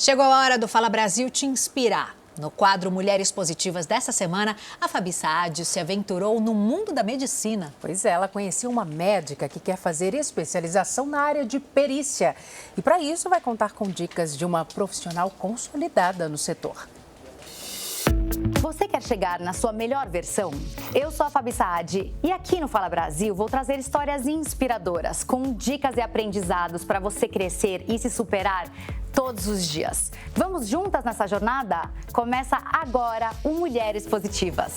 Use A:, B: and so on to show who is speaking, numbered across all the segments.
A: Chegou a hora do Fala Brasil te inspirar. No quadro Mulheres Positivas dessa semana, a Fabi Saad se aventurou no mundo da medicina.
B: Pois é, ela conheceu uma médica que quer fazer especialização na área de perícia. E para isso vai contar com dicas de uma profissional consolidada no setor.
C: Você quer chegar na sua melhor versão? Eu sou a Fabi Saad e aqui no Fala Brasil vou trazer histórias inspiradoras com dicas e aprendizados para você crescer e se superar todos os dias. Vamos juntas nessa jornada? Começa agora o Mulheres Positivas.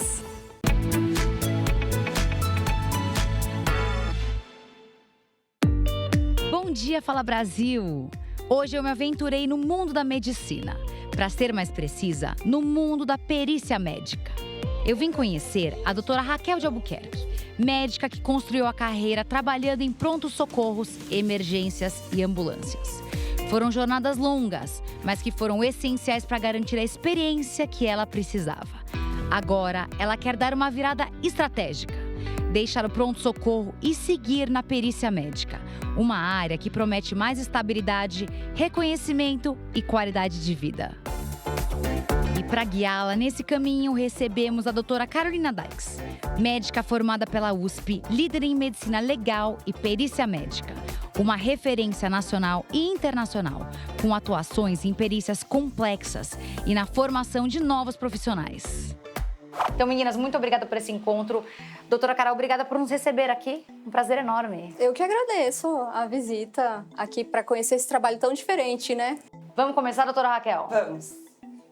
D: Bom dia, Fala Brasil! Hoje eu me aventurei no mundo da medicina. Para ser mais precisa, no mundo da perícia médica. Eu vim conhecer a doutora Raquel de Albuquerque, médica que construiu a carreira trabalhando em prontos-socorros, emergências e ambulâncias. Foram jornadas longas, mas que foram essenciais para garantir a experiência que ela precisava. Agora, ela quer dar uma virada estratégica, deixar o pronto-socorro e seguir na perícia médica, uma área que promete mais estabilidade, reconhecimento e qualidade de vida. E para guiá-la nesse caminho, recebemos a doutora Carolina Dykes, médica formada pela USP, líder em medicina legal e perícia médica, uma referência nacional e internacional, com atuações em perícias complexas e na formação de novos profissionais.
C: Então, meninas, muito obrigada por esse encontro. Doutora Carol, obrigada por nos receber aqui. Um prazer enorme.
E: Eu que agradeço a visita aqui para conhecer esse trabalho tão diferente, né?
C: Vamos começar, doutora Raquel?
F: Vamos.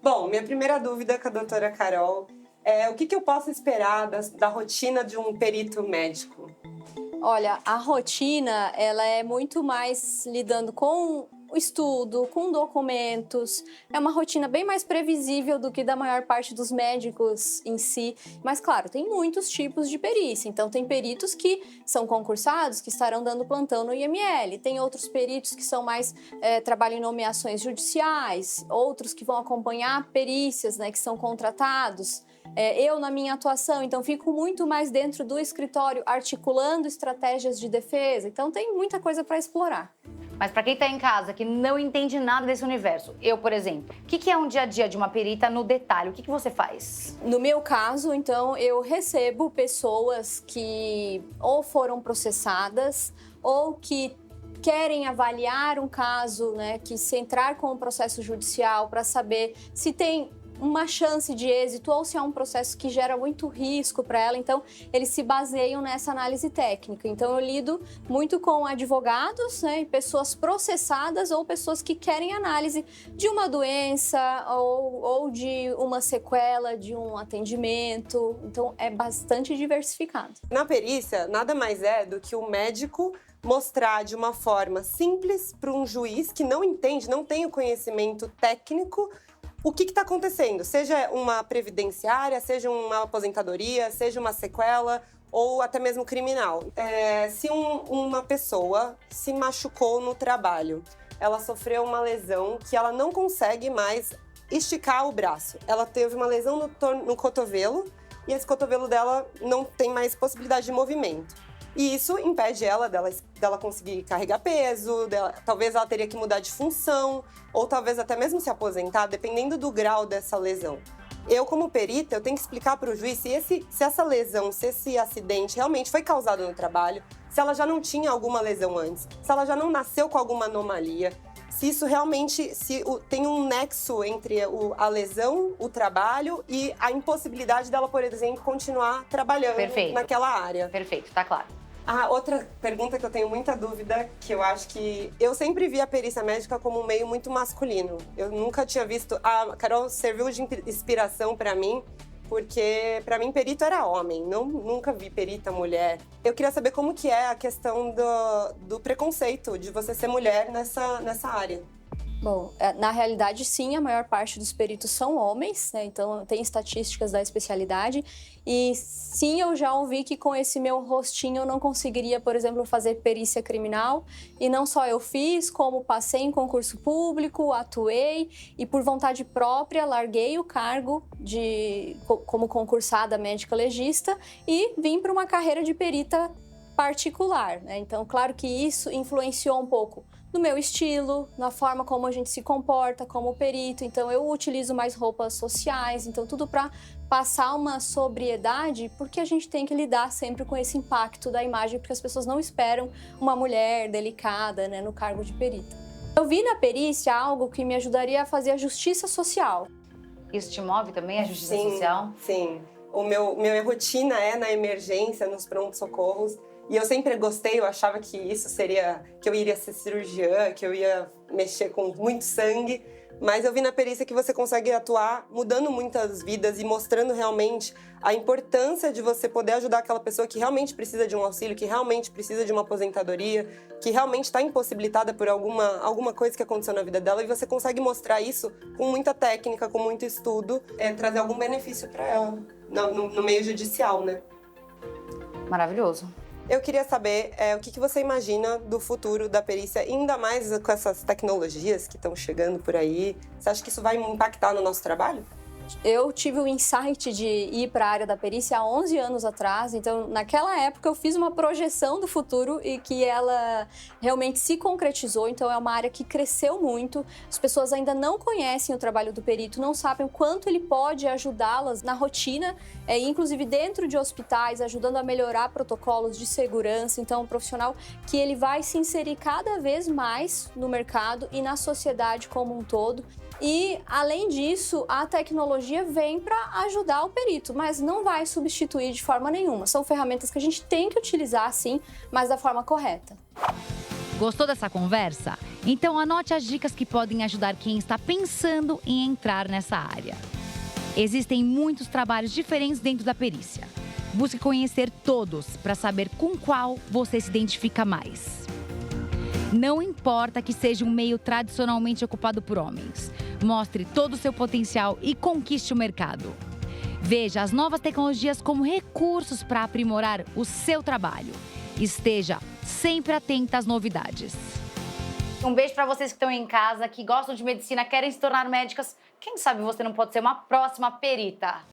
F: Bom, minha primeira dúvida com a doutora Carol é o que eu posso esperar da rotina de um perito médico?
E: Olha, a rotina, ela é muito mais lidando com o estudo, com documentos. É uma rotina bem mais previsível do que da maior parte dos médicos em si. Mas, claro, tem muitos tipos de perícia. Então, tem peritos que são concursados, que estarão dando plantão no IML. Tem outros peritos que são mais, trabalham em nomeações judiciais. Outros que vão acompanhar perícias, né, que são contratados. Eu, na minha atuação, então, fico muito mais dentro do escritório, articulando estratégias de defesa. Então, tem muita coisa para explorar.
C: Mas para quem está em casa, que não entende nada desse universo, eu, por exemplo, o que é um dia a dia de uma perita no detalhe? O que você faz?
E: No meu caso, então, eu recebo pessoas que ou foram processadas ou que querem avaliar um caso, né, que se entrar com o processo judicial para saber se tem uma chance de êxito ou se é um processo que gera muito risco para ela. Então, eles se baseiam nessa análise técnica. Então, eu lido muito com advogados, né, pessoas processadas ou pessoas que querem análise de uma doença ou de uma sequela de um atendimento. Então, é bastante diversificado.
F: Na perícia, nada mais é do que o médico mostrar de uma forma simples para um juiz que não entende, não tem o conhecimento técnico, o que está acontecendo, seja uma previdenciária, seja uma aposentadoria, seja uma sequela ou até mesmo criminal. Se uma pessoa se machucou no trabalho, ela sofreu uma lesão que ela não consegue mais esticar o braço. Ela teve uma lesão no cotovelo e esse cotovelo dela não tem mais possibilidade de movimento. E isso impede ela dela conseguir carregar peso, talvez ela teria que mudar de função, ou talvez até mesmo se aposentar, dependendo do grau dessa lesão. Eu, como perita, eu tenho que explicar para o juiz se essa lesão, se esse acidente realmente foi causado no trabalho, se ela já não tinha alguma lesão antes, se ela já não nasceu com alguma anomalia, se isso realmente tem um nexo entre a lesão, o trabalho e a impossibilidade dela, por exemplo, continuar trabalhando naquela área.
C: Perfeito, tá claro.
F: A outra pergunta que eu tenho muita dúvida, que eu acho que... Eu sempre vi a perícia médica como um meio muito masculino. Eu nunca tinha visto... A Carol serviu de inspiração para mim, porque para mim perito era homem, nunca vi perita mulher. Eu queria saber como que é a questão do preconceito de você ser mulher nessa área.
E: Bom, na realidade, sim, a maior parte dos peritos são homens, né? Então, tem estatísticas da especialidade. E sim, eu já ouvi que com esse meu rostinho eu não conseguiria, por exemplo, fazer perícia criminal. E não só eu fiz, como passei em concurso público, atuei e, por vontade própria, larguei o cargo como concursada médica legista e vim para uma carreira de perita particular, né? Então, claro que isso influenciou um pouco no meu estilo, na forma como a gente se comporta como perito. Então eu utilizo mais roupas sociais, então tudo para passar uma sobriedade, porque a gente tem que lidar sempre com esse impacto da imagem, porque as pessoas não esperam uma mulher delicada, né, no cargo de perita. Eu vi na perícia algo que me ajudaria a fazer a justiça social.
C: Isso te move também, a justiça
F: Sim,
C: social?
F: Sim. Minha rotina é na emergência, nos prontos-socorros. E eu sempre gostei, eu achava que isso seria... que eu iria ser cirurgiã, que eu ia mexer com muito sangue. Mas eu vi na perícia que você consegue atuar mudando muitas vidas e mostrando realmente a importância de você poder ajudar aquela pessoa que realmente precisa de um auxílio, que realmente precisa de uma aposentadoria, que realmente está impossibilitada por alguma coisa que aconteceu na vida dela. E você consegue mostrar isso com muita técnica, com muito estudo, trazer algum benefício para ela no meio judicial, né?
C: Maravilhoso.
F: Eu queria saber o que você imagina do futuro da perícia, ainda mais com essas tecnologias que estão chegando por aí. Você acha que isso vai impactar no nosso trabalho?
E: Eu tive o insight de ir para a área da perícia há 11 anos atrás, então naquela época eu fiz uma projeção do futuro e que ela realmente se concretizou, então é uma área que cresceu muito. As pessoas ainda não conhecem o trabalho do perito, não sabem o quanto ele pode ajudá-las na rotina, inclusive dentro de hospitais, ajudando a melhorar protocolos de segurança. Então é um profissional que ele vai se inserir cada vez mais no mercado e na sociedade como um todo. E, além disso, a tecnologia vem para ajudar o perito, mas não vai substituir de forma nenhuma. São ferramentas que a gente tem que utilizar, sim, mas da forma correta.
D: Gostou dessa conversa? Então anote as dicas que podem ajudar quem está pensando em entrar nessa área. Existem muitos trabalhos diferentes dentro da perícia. Busque conhecer todos para saber com qual você se identifica mais. Não importa que seja um meio tradicionalmente ocupado por homens. Mostre todo o seu potencial e conquiste o mercado. Veja as novas tecnologias como recursos para aprimorar o seu trabalho. Esteja sempre atenta às novidades.
C: Um beijo para vocês que estão em casa, que gostam de medicina, querem se tornar médicas. Quem sabe você não pode ser uma próxima perita?